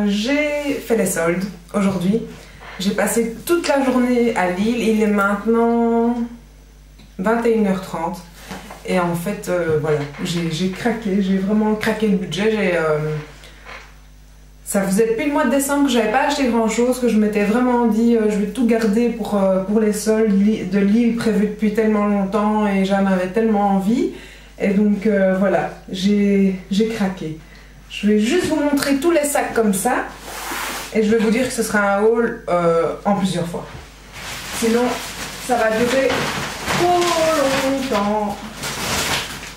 J'ai fait les soldes aujourd'hui. J'ai passé toute la journée à Lille. Il est maintenant 21h30. Et en fait, voilà, j'ai craqué. J'ai vraiment craqué le budget. Ça faisait depuis le mois de décembre que j'avais pas acheté grand chose, que je m'étais vraiment dit je vais tout garder pour les soldes de Lille prévus depuis tellement longtemps et j'en avais tellement envie. Et donc voilà, j'ai craqué. Je vais juste vous montrer tous les sacs comme ça et je vais vous dire que ce sera un haul en plusieurs fois. Sinon, ça va durer trop longtemps.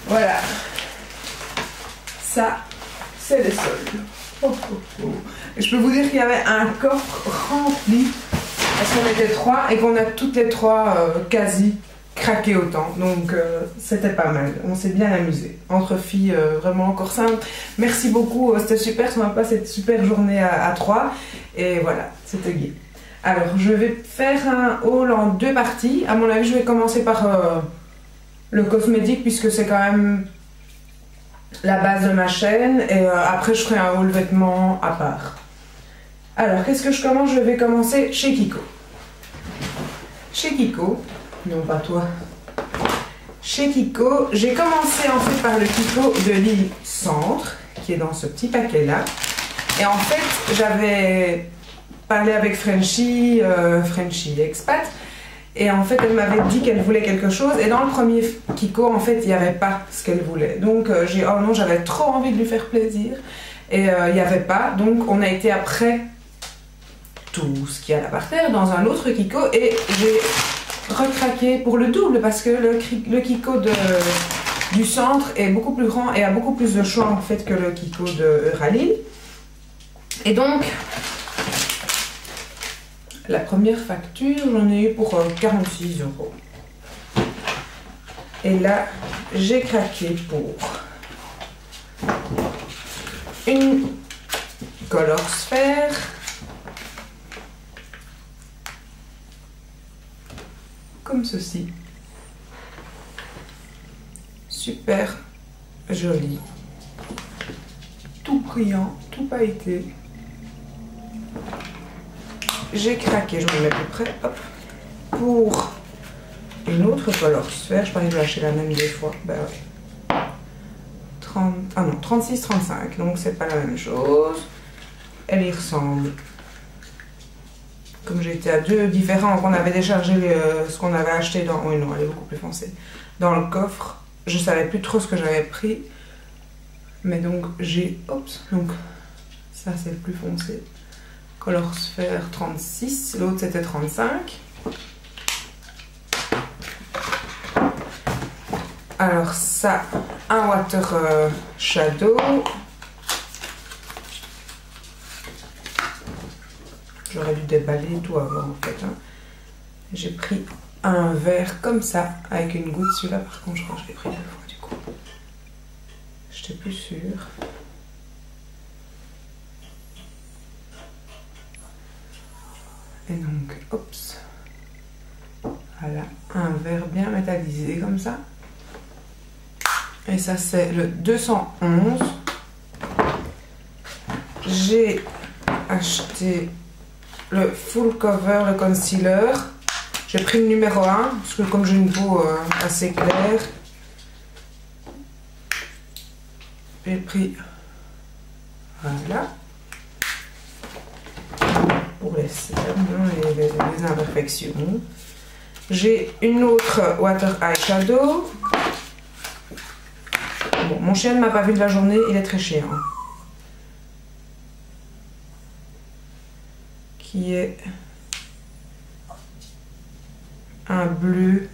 Voilà. Ça, c'est les soldes. Oh, oh, oh. Et je peux vous dire qu'il y avait un coffre rempli parce qu'on était trois et qu'on a toutes les trois quasi craqué autant. Donc c'était pas mal. On s'est bien amusé. Entre filles, vraiment encore simple. Merci beaucoup. C'était super. Ça m'a passé cette super journée à trois. Et voilà, c'était gai. Alors, je vais faire un haul en deux parties. À mon avis, je vais commencer par le cosmétique puisque c'est quand même la base de ma chaîne et après je ferai un haul vêtements à part. Alors qu'est-ce que je commence? Je vais commencer chez Kiko. Chez Kiko, non pas toi. Chez Kiko, j'ai commencé en fait par le Kiko de Lille Centre qui est dans ce petit paquet là. Et en fait j'avais parlé avec Frenchie, Frenchie Expat. Et en fait, elle m'avait dit qu'elle voulait quelque chose. Et dans le premier Kiko, en fait, il n'y avait pas ce qu'elle voulait. Donc, j'ai oh non, j'avais trop envie de lui faire plaisir. Et il n'y avait pas. Donc, on a été après tout ce qu'il y a là par terre dans un autre Kiko. Et j'ai recraqué pour le double parce que le Kiko du centre est beaucoup plus grand et a beaucoup plus de choix en fait que le Kiko de Euralille. Et donc, la première facture, j'en ai eu pour 46 €. Et là, j'ai craqué pour une Color Sphère. Comme ceci. Super joli. Tout brillant, tout pailleté. J'ai craqué, je me mets plus près, hop, pour une autre Color Sphère. Je parie que je vais acheter la même des fois. Ben ouais. 36-35, donc c'est pas la même chose. Elle y ressemble. Comme j'étais à deux différents, qu'on avait déchargé ce qu'on avait acheté dans... Oui, non, elle est beaucoup plus foncée. Dans le coffre, je savais plus trop ce que j'avais pris. Mais donc, j'ai... Oups, donc ça c'est le plus foncé. Color Sphère 36, l'autre c'était 35. Alors ça, un Water Shadow. J'aurais dû déballer tout avant en fait. Hein. J'ai pris un verre comme ça, avec une goutte. Celui-là par contre je crois que je l'ai pris deux fois du coup. J'étais plus sûre. Et donc, oups, voilà, un verre bien métallisé comme ça. Et ça c'est le 211. J'ai acheté le full cover, le concealer. J'ai pris le numéro 1, parce que comme j'ai une peau assez claire, j'ai pris, voilà. Pour les cernes et les imperfections. J'ai une autre Water Eyeshadow. Bon, mon chien ne m'a pas vu de la journée, il est très chiant. Qui est un bleu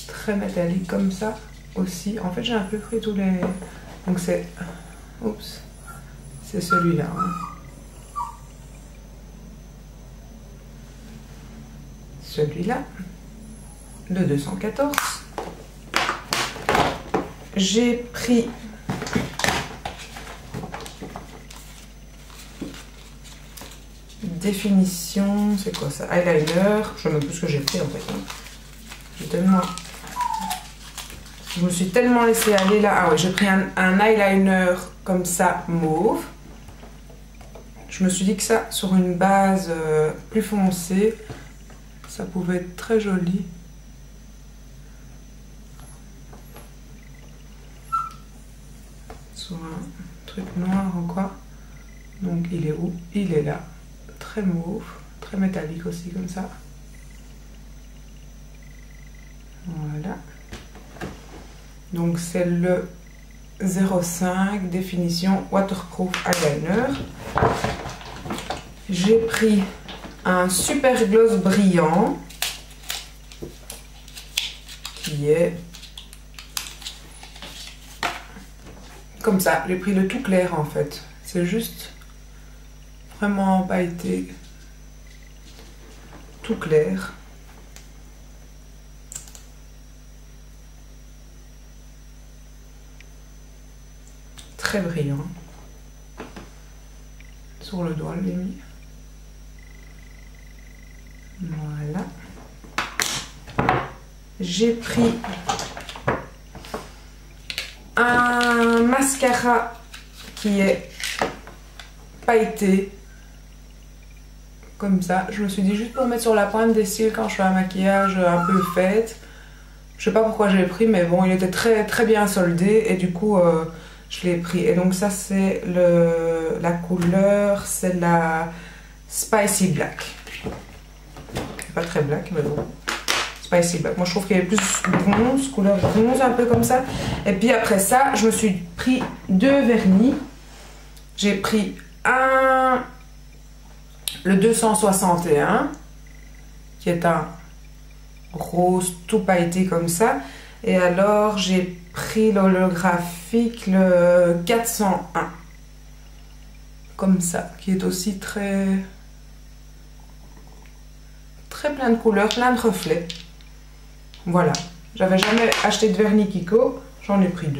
très métallique comme ça aussi. En fait, j'ai un peu pris tous les... Donc c'est... Oups. C'est celui-là. Hein. Celui-là, le 214. J'ai pris définition, c'est quoi ça? Eyeliner, je sais même plus ce que j'ai pris en fait. Hein. Je me suis tellement laissée aller là. Ah ouais, j'ai pris un eyeliner comme ça, mauve. je me suis dit que ça, sur une base plus foncée, ça pouvait être très joli. Sur un truc noir ou quoi. Donc il est où? Il est là. Très mauve, très métallique aussi comme ça. Voilà. Donc c'est le 05 définition waterproof eyeliner. J'ai pris un super gloss brillant qui est comme ça. J'ai pris le tout clair en fait. C'est juste vraiment pailleté tout clair. Très brillant. Sur le doigt, je l'ai mis. Voilà. J'ai pris un mascara qui est pailleté. Comme ça. Je me suis dit juste pour mettre sur la pointe des cils quand je fais un maquillage un peu fête. Je sais pas pourquoi je l'ai pris, mais bon, il était très bien soldé et du coup... je l'ai pris. Et donc ça c'est la couleur, c'est la Spicy Black. Pas très black, mais bon. Spicy Black. Moi je trouve qu'elle est plus bronze, couleur bronze, un peu comme ça. Et puis après ça, je me suis pris 2 vernis. J'ai pris le 261, qui est un rose tout pailleté comme ça. Et alors j'ai pris l'holographique, le 401, comme ça, qui est aussi très plein de couleurs, plein de reflets. Voilà, j'avais jamais acheté de vernis Kiko, j'en ai pris 2.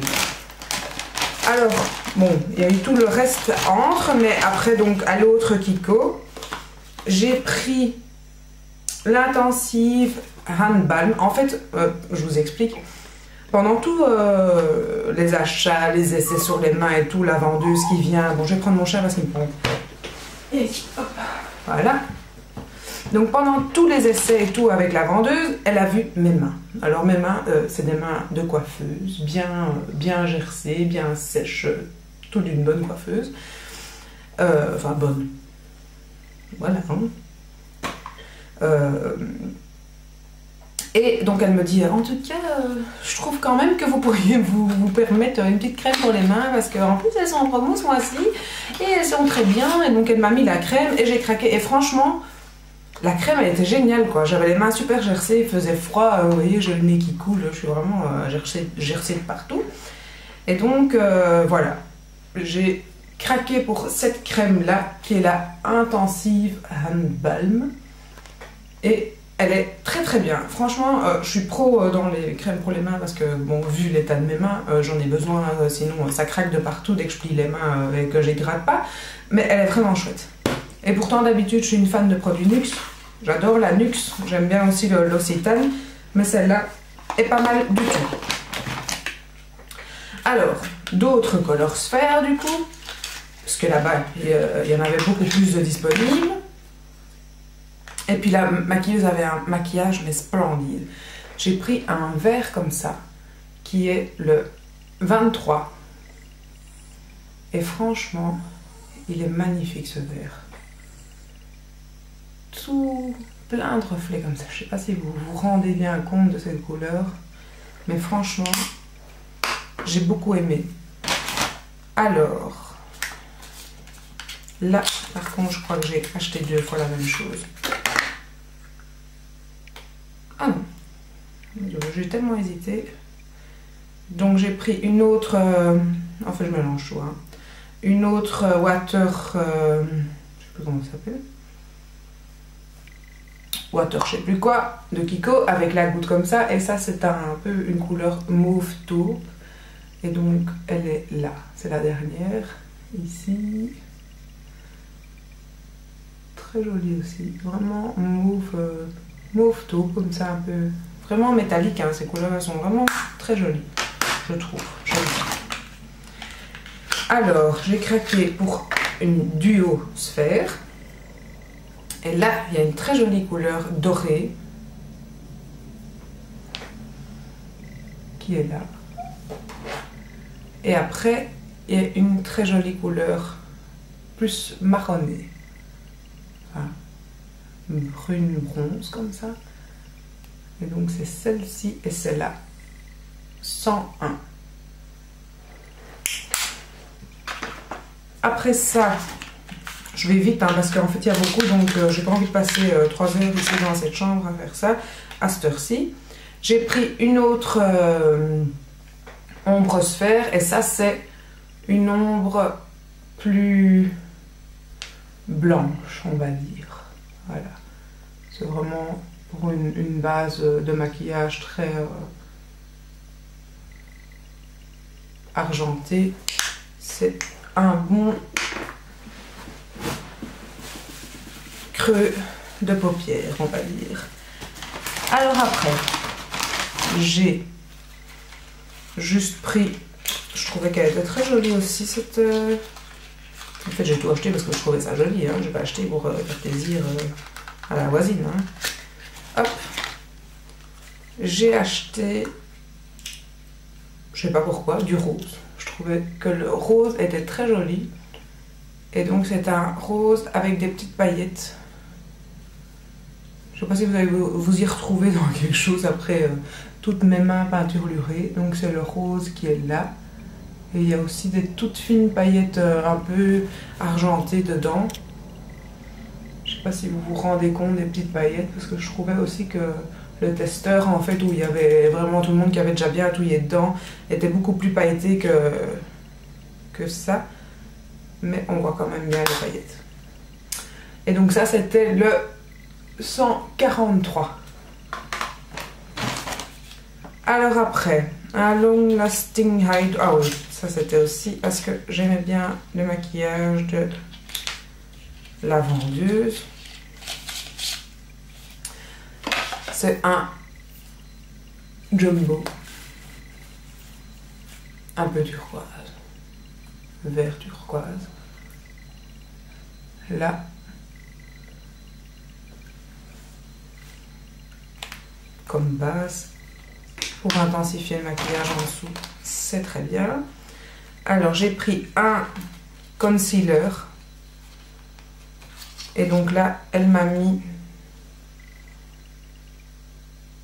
Alors, bon, il y a eu tout le reste entre, mais après donc à l'autre Kiko, j'ai pris l'intensive Hand Balm. En fait, je vous explique. Pendant tous les achats, les essais sur les mains et tout, la vendeuse qui vient... Bon, je vais prendre mon chat parce qu'il me prend. Et hop, voilà. Donc pendant tous les essais et tout avec la vendeuse, elle a vu mes mains. Alors mes mains, c'est des mains de coiffeuse, bien gercées, bien sèches, tout d'une bonne coiffeuse. Enfin, bonne. Voilà. Et donc elle me dit, en tout cas, je trouve quand même que vous pourriez vous permettre une petite crème pour les mains parce qu'en plus elles sont en promo ce mois-ci et elles sont très bien. Et donc elle m'a mis la crème et j'ai craqué. Et franchement, la crème elle était géniale quoi. J'avais les mains super gercées, il faisait froid, vous voyez, j'ai le nez qui coule, je suis vraiment gercée de partout. Et donc voilà, j'ai craqué pour cette crème là qui est la Intensive Hand Balm. Et elle est très bien. Franchement, je suis pro dans les crèmes pour les mains parce que, bon, vu l'état de mes mains, j'en ai besoin, sinon ça craque de partout dès que je plie les mains et que je les gratte pas. Mais elle est vraiment chouette. Et pourtant, d'habitude, je suis une fan de produits Nuxe. J'adore la Nuxe. J'aime bien aussi l'Occitane. Mais celle-là est pas mal du tout. Alors, d'autres Color Sphere du coup. Parce que là-bas, il y en avait beaucoup plus de disponibles. Et puis la maquilleuse avait un maquillage mais splendide. J'ai pris un vert comme ça, qui est le 23. Et franchement, il est magnifique ce vert. Tout plein de reflets comme ça. Je sais pas si vous vous rendez bien compte de cette couleur. Mais franchement, j'ai beaucoup aimé. Alors, là, par contre, je crois que j'ai acheté 2 fois la même chose. Ah non, j'ai tellement hésité. Donc j'ai pris une autre, en fait je mélange tout, hein. Une autre water, je sais plus comment ça s'appelle. Water, je sais plus quoi, de Kiko, avec la goutte comme ça. Et ça c'est un peu une couleur mauve taupe. Et donc elle est là, c'est la dernière, ici. Très jolie aussi, vraiment mauve taupe, comme ça un peu, vraiment métallique, hein. Ces couleurs elles sont vraiment très jolies, je trouve. Alors, j'ai craqué pour une duo sphère. Et là, il y a une très jolie couleur dorée qui est là. Et après, il y a une très jolie couleur plus marronnée. Enfin, brune bronze comme ça. Et donc c'est celle-ci et celle-là. 101. Après ça, je vais vite hein, parce qu'en fait il y a beaucoup, donc j'ai pas envie de passer 3 heures ici dans cette chambre à faire ça à cette heure-ci. J'ai pris une autre ombre sphère et ça c'est une ombre plus blanche, on va dire. Voilà, c'est vraiment pour une base de maquillage très argenté. C'est un bon creux de paupières, on va dire. Alors après, j'ai juste pris, je trouvais qu'elle était très jolie aussi cette... En fait j'ai tout acheté parce que je trouvais ça joli, hein. J'ai pas acheté pour faire plaisir à la voisine. Hein. Hop, j'ai acheté, je sais pas pourquoi, du rose. Je trouvais que le rose était très joli. Et donc c'est un rose avec des petites paillettes. Je sais pas si vous allez vous y retrouver dans quelque chose après toutes mes mains peinturlurées. Donc c'est le rose qui est là. Et il y a aussi des toutes fines paillettes un peu argentées dedans. Je sais pas si vous vous rendez compte des petites paillettes, parce que je trouvais aussi que le testeur, en fait, où il y avait vraiment tout le monde qui avait déjà bien touillé dedans, était beaucoup plus pailleté que ça. Mais on voit quand même bien les paillettes. Et donc ça, c'était le 143. Alors après, un long lasting hide. Ah oui, ça c'était aussi parce que j'aimais bien le maquillage de la vendeuse. C'est un jumbo. Un peu turquoise. Vert turquoise. Là. Comme base. Pour intensifier le maquillage en dessous, c'est très bien. Alors j'ai pris un concealer. Et donc là, elle m'a mis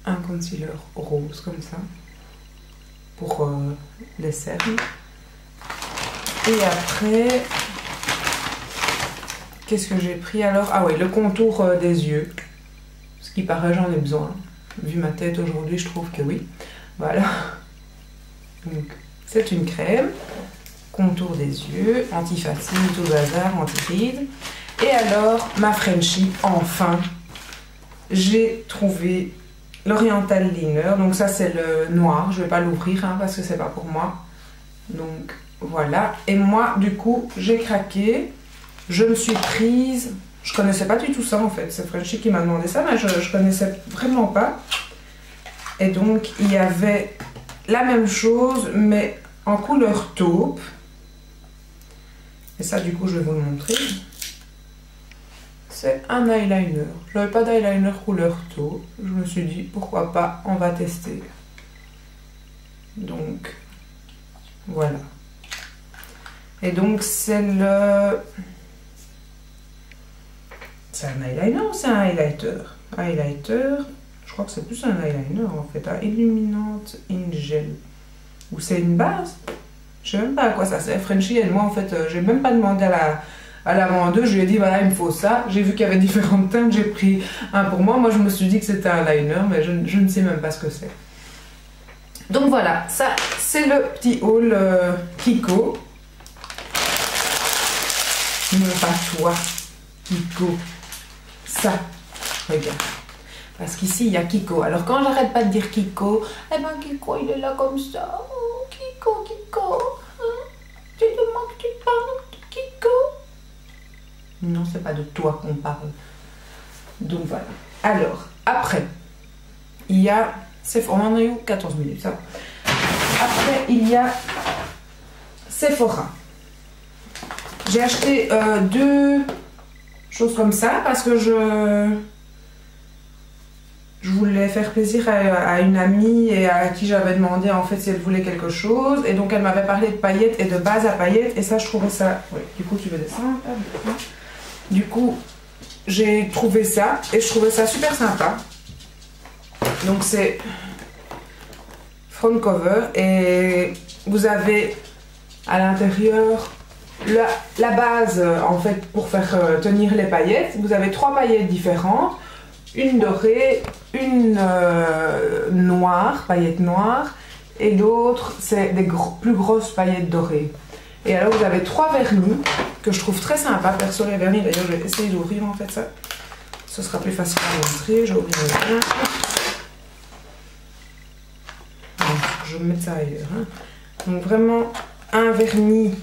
un concealer rose comme ça. Pour les cernes. Et après, qu'est-ce que j'ai pris alors? Ah oui, le contour des yeux. Ce qui paraît, j'en ai besoin. Vu ma tête aujourd'hui, je trouve que oui. Voilà. Donc, c'est une crème. Contour des yeux, anti-fatigue, tout bazar, anti-rides. Et alors, ma Frenchie, enfin, j'ai trouvé l'Oriental Liner. Donc ça, c'est le noir. Je ne vais pas l'ouvrir hein, parce que c'est pas pour moi. Donc, voilà. Et moi, du coup, j'ai craqué. Je me suis prise... Je connaissais pas du tout ça en fait, c'est Frenchie qui m'a demandé ça, mais je connaissais vraiment pas. Et donc il y avait la même chose, mais en couleur taupe. Et ça du coup je vais vous le montrer. C'est un eyeliner. Je n'avais pas d'eyeliner couleur taupe. Je me suis dit pourquoi pas, on va tester. Donc voilà. Et donc c'est le... C'est un eyeliner ou c'est un highlighter? Highlighter, je crois que c'est plus un eyeliner en fait, un Illuminante in Gel. Ou c'est une base? Je sais même pas à quoi ça sert. Frenchie et moi en fait, j'ai même pas demandé à la vendeuse, je lui ai dit voilà il me faut ça. J'ai vu qu'il y avait différentes teintes, j'ai pris un pour moi. Moi je me suis dit que c'était un liner, mais je ne sais même pas ce que c'est. Donc voilà, ça c'est le petit haul Kiko. Non pas toi, Kiko. Ça, regarde. Parce qu'ici, il y a Kiko. Alors, quand j'arrête pas de dire Kiko, eh ben Kiko, il est là comme ça. Oh, Kiko, Kiko. Hein? Tu demandes que tu parles de Kiko? Non, c'est pas de toi qu'on parle. Donc, voilà. Alors, après, il y a... On en a eu 14 minutes, ça. Après, il y a Sephora. J'ai acheté 2 choses comme ça parce que je voulais faire plaisir à une amie et à qui j'avais demandé en fait si elle voulait quelque chose. Et donc elle m'avait parlé de paillettes et de base à paillettes. Et ça, je trouvais ça... Oui, du coup, tu veux descendre. Du coup, j'ai trouvé ça et je trouvais ça super sympa. Donc c'est front cover et vous avez à l'intérieur la base en fait pour faire tenir les paillettes. Vous avez 3 paillettes différentes. Une dorée, une noire, paillettes noires, et l'autre c'est des plus grosses paillettes dorées. Et alors vous avez 3 vernis que je trouve très sympa. Perso les vernis, d'ailleurs je vais essayer d'ouvrir en fait ça. Ce sera plus facile à montrer. Je vais ouvrir le vernis. Je vais mettre ça ailleurs. Hein. Donc vraiment un vernis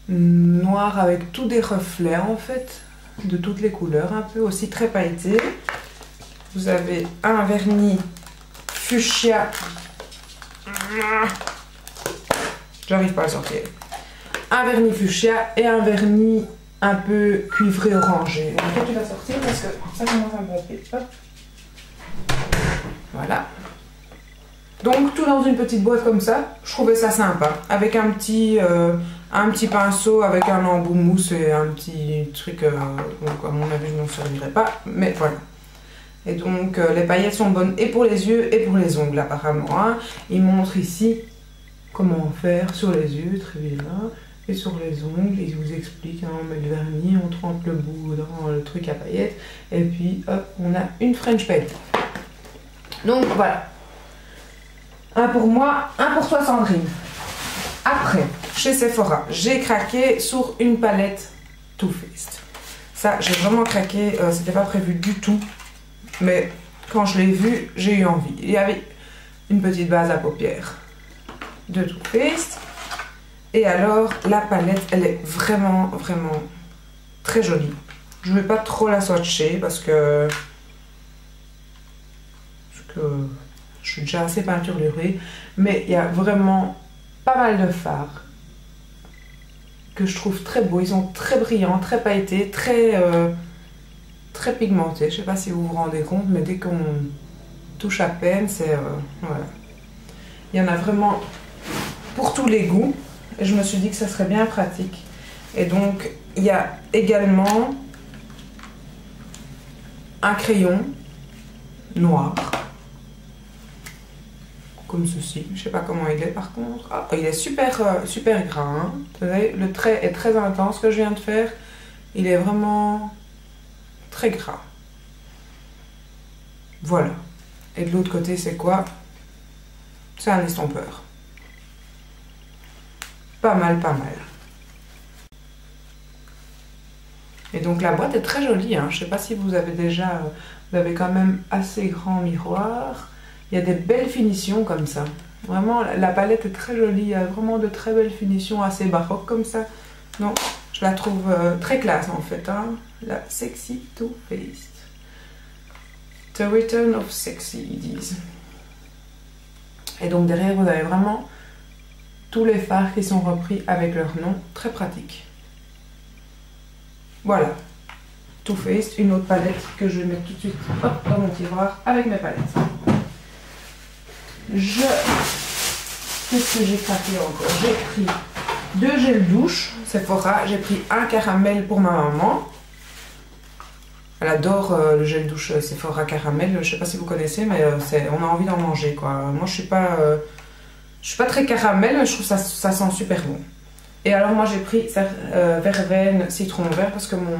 noir avec tous des reflets en fait. De toutes les couleurs, un peu aussi très pailleté. Vous avez un vernis fuchsia. J'arrive pas à le sortir. Un vernis fuchsia et un vernis un peu cuivré orangé. Donc toi tu vas sortir parce que ça commence à me pomper. Hop. Voilà. Donc tout dans une petite boîte comme ça. Je trouvais ça sympa. Avec un petit pinceau avec un embout mousse et un petit truc, donc à mon avis je n'en servirai pas, mais voilà. Et donc les paillettes sont bonnes et pour les yeux et pour les ongles apparemment. Hein. Il montre ici comment faire sur les yeux, très bien, et sur les ongles, il vous explique, hein, on met le vernis, on trempe le bout dans le truc à paillettes, et puis hop, on a une French paillette. Donc voilà. Un pour moi, un pour toi Sandrine. Après, chez Sephora, j'ai craqué sur une palette Too Faced. Ça, j'ai vraiment craqué, c'était pas prévu du tout. Mais quand je l'ai vu, j'ai eu envie. Il y avait une petite base à paupières de Too Faced. Et alors, la palette, elle est vraiment, vraiment très jolie. Je vais pas trop la swatcher parce que je suis déjà assez peinturlurée. Mais il y a vraiment pas mal de fards que je trouve très beaux. Ils sont très brillants, très pailletés, très pigmentés. Je sais pas si vous vous rendez compte, mais dès qu'on touche à peine, c'est... voilà. Il y en a vraiment pour tous les goûts. Et je me suis dit que ça serait bien pratique. Et donc, il y a également un crayon noir. Comme ceci. Je sais pas comment il est par contre. Ah, il est super gras. Hein. Vous voyez, le trait est très intense que je viens de faire. Il est vraiment très gras. Voilà. Et de l'autre côté, c'est quoi? C'est un estompeur. Pas mal, pas mal. Et donc la boîte est très jolie. Hein. Je sais pas si vous avez déjà... Vous avez quand même assez grand miroir. Il y a des belles finitions comme ça. Vraiment, la palette est très jolie. Il y a vraiment de très belles finitions assez baroques comme ça. Donc, je la trouve très classe en fait. Hein. La Sexy Too Faced. The Return of Sexy, ils disent. Et donc derrière, vous avez vraiment tous les fards qui sont repris avec leur nom. Très pratique. Voilà. Too Faced, une autre palette que je vais mettre tout de suite hop, dans mon tiroir avec mes palettes. Qu'est-ce que j'ai craqué encore? J'ai pris 2 gels douche Sephora. J'ai pris un caramel pour ma maman. Elle adore le gel douche Sephora caramel. Je sais pas si vous connaissez, mais on a envie d'en manger quoi. Moi je suis pas très caramel, mais je trouve ça sent super bon. Et alors moi j'ai pris verveine citron vert parce que mon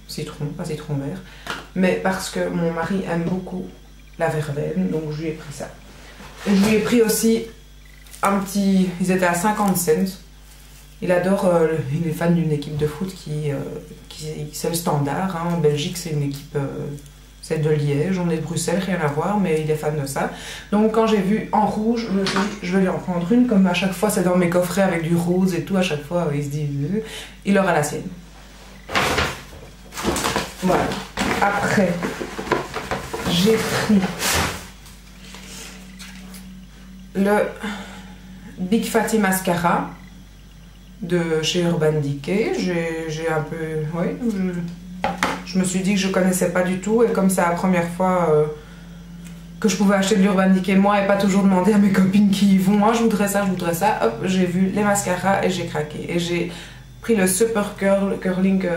citron, pas citron vert, mais parce que mon mari aime beaucoup la verveine, donc je lui ai pris ça. Et je lui ai pris aussi un petit... Ils étaient à 50 cents. Il adore... il est fan d'une équipe de foot qui c'est le Standard. Hein. En Belgique, c'est une équipe... c'est de Liège, on est de Bruxelles, rien à voir, mais il est fan de ça. Donc quand j'ai vu en rouge, je me suis dit, je vais lui en prendre une. Comme à chaque fois, c'est dans mes coffrets avec du rose et tout. À chaque fois, il se dit... Il aura la sienne. Voilà. Après... J'ai pris Big Fatty Mascara de chez Urban Decay. J'ai un peu... Oui, je me suis dit que je connaissais pas du tout et comme c'est la première fois que je pouvais acheter de l'Urban Decay moi et pas toujours demander à mes copines qui y vont, moi je voudrais ça, hop, j'ai vu les mascaras et j'ai craqué. Et j'ai pris le Super Curling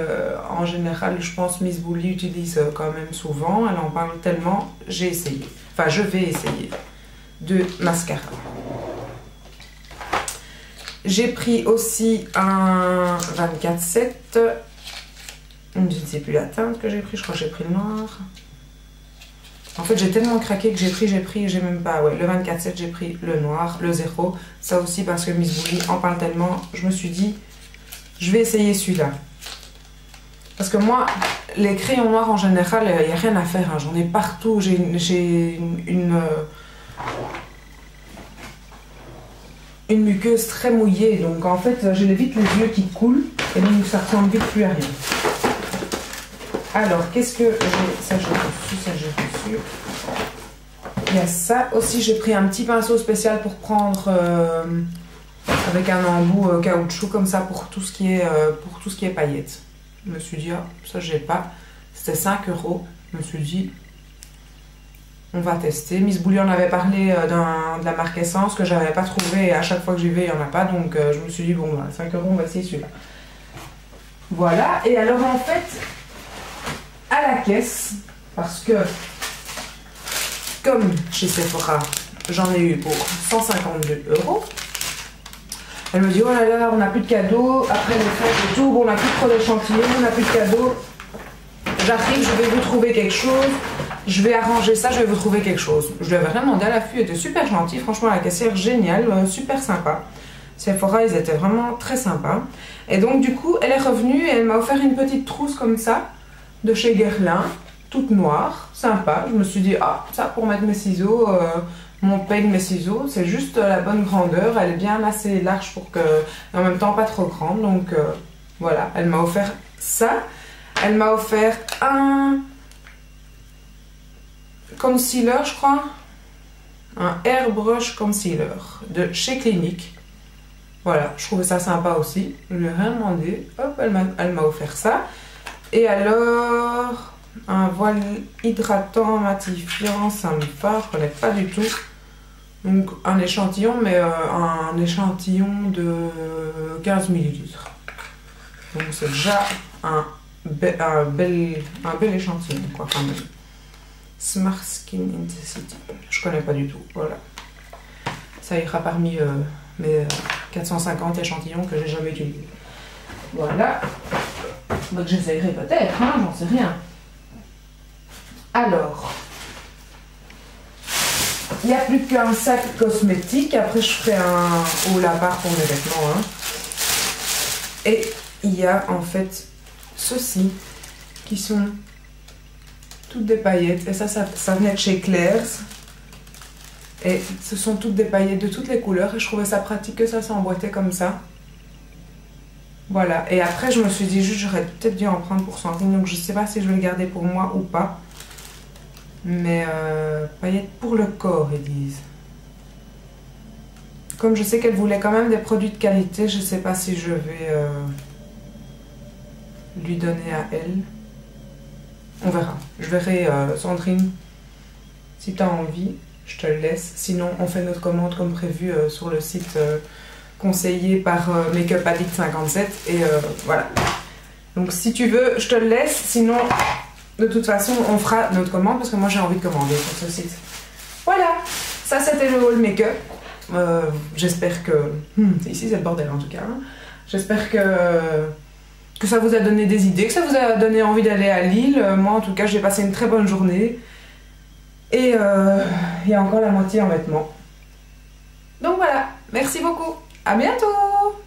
en général, je pense Miss Bully utilise quand même souvent, elle en parle tellement, j'ai essayé. Enfin, je vais essayer de mascara. J'ai pris aussi un 24/7. Je ne sais plus la teinte que j'ai pris, je crois que j'ai pris le noir. En fait, j'ai tellement craqué que j'ai pris, j'ai même pas... Ouais, le 24/7, j'ai pris le noir, le 0. Ça aussi parce que Miss Bully en parle tellement, je me suis dit, je vais essayer celui-là. Parce que moi, les crayons noirs en général, il n'y a rien à faire, hein. J'en ai partout, j'ai une muqueuse très mouillée, donc en fait j'ai vite les yeux qui coulent et donc ça ressemble vite plus à rien. Alors qu'est-ce que j'ai? Ça j'ai reçu. Il y a ça aussi, j'ai pris un petit pinceau spécial pour prendre avec un embout caoutchouc comme ça pour tout ce qui est paillettes. Je me suis dit ah, ça j'ai pas, c'était 5 €. Je me suis dit on va tester. Miss Bully en avait parlé de la marque Essence que j'avais pas trouvé et à chaque fois que j'y vais, il n'y en a pas. Donc je me suis dit, bon, bah, 5 €, on va essayer celui-là. Voilà. Et alors en fait, à la caisse, parce que comme chez Sephora, j'en ai eu pour 152 €. Elle me dit, oh là là, on n'a plus de cadeaux. Après les fêtes et tout, bon, on n'a plus trop d'échantillons, on n'a plus de cadeaux. J'arrive, je vais vous trouver quelque chose. Je vais arranger ça, je vais vous trouver quelque chose. Je lui avais rien demandé à l'affût, elle était super gentille. Franchement, la caissière, géniale, super sympa. Sephora, ils étaient vraiment très sympas. Et donc, du coup, elle est revenue et elle m'a offert une petite trousse comme ça, de chez Guerlain, toute noire, sympa. Je me suis dit, ah, ça pour mettre mes ciseaux, mon peigne, mes ciseaux, c'est juste la bonne grandeur. Elle est bien assez large pour que, et en même temps pas trop grande. Donc, voilà, elle m'a offert ça. Elle m'a offert un concealer, je crois, un Airbrush Concealer de chez Clinique. Voilà, je trouvais ça sympa aussi. Je lui ai rien demandé. Hop, elle m'a offert ça. Et alors, un voile hydratant matifiant, ça me parle, je connais pas du tout. Donc un échantillon, mais un échantillon de 15 ml. Donc c'est déjà un bel échantillon, quoi, quand même. Smart Skin Intensity. Je connais pas du tout, voilà. Ça ira parmi mes 450 échantillons que j'ai jamais utilisés. Voilà. Donc j'essayerai peut-être, hein, j'en sais rien. Alors, il n'y a plus qu'un sac cosmétique. Après, je ferai un haul à part pour mes vêtements. Hein. Et il y a en fait ceux-ci qui sont toutes des paillettes. Et ça venait de chez Claire's. Et ce sont toutes des paillettes de toutes les couleurs. Et je trouvais ça pratique que ça s'emboîtait comme ça. Voilà. Et après, je me suis dit juste, j'aurais peut-être dû en prendre pour Sandrine. Donc, je sais pas si je vais le garder pour moi ou pas. Mais paillettes pour le corps, ils disent. Comme je sais qu'elle voulait quand même des produits de qualité, je sais pas si je vais lui donner à elle. On verra. Je verrai, Sandrine, si tu as envie, je te le laisse. Sinon, on fait notre commande comme prévu sur le site conseillé par Make-up Addict 57. Et voilà. Donc si tu veux, je te le laisse. Sinon, de toute façon, on fera notre commande parce que moi j'ai envie de commander sur ce site. Voilà. Ça, c'était le haul make-up. J'espère que... ici, c'est le bordel en tout cas. Hein. J'espère que ça vous a donné des idées, que ça vous a donné envie d'aller à Lille. Moi, en tout cas, j'ai passé une très bonne journée. Et il y a encore la moitié en vêtements. Donc voilà, merci beaucoup. À bientôt!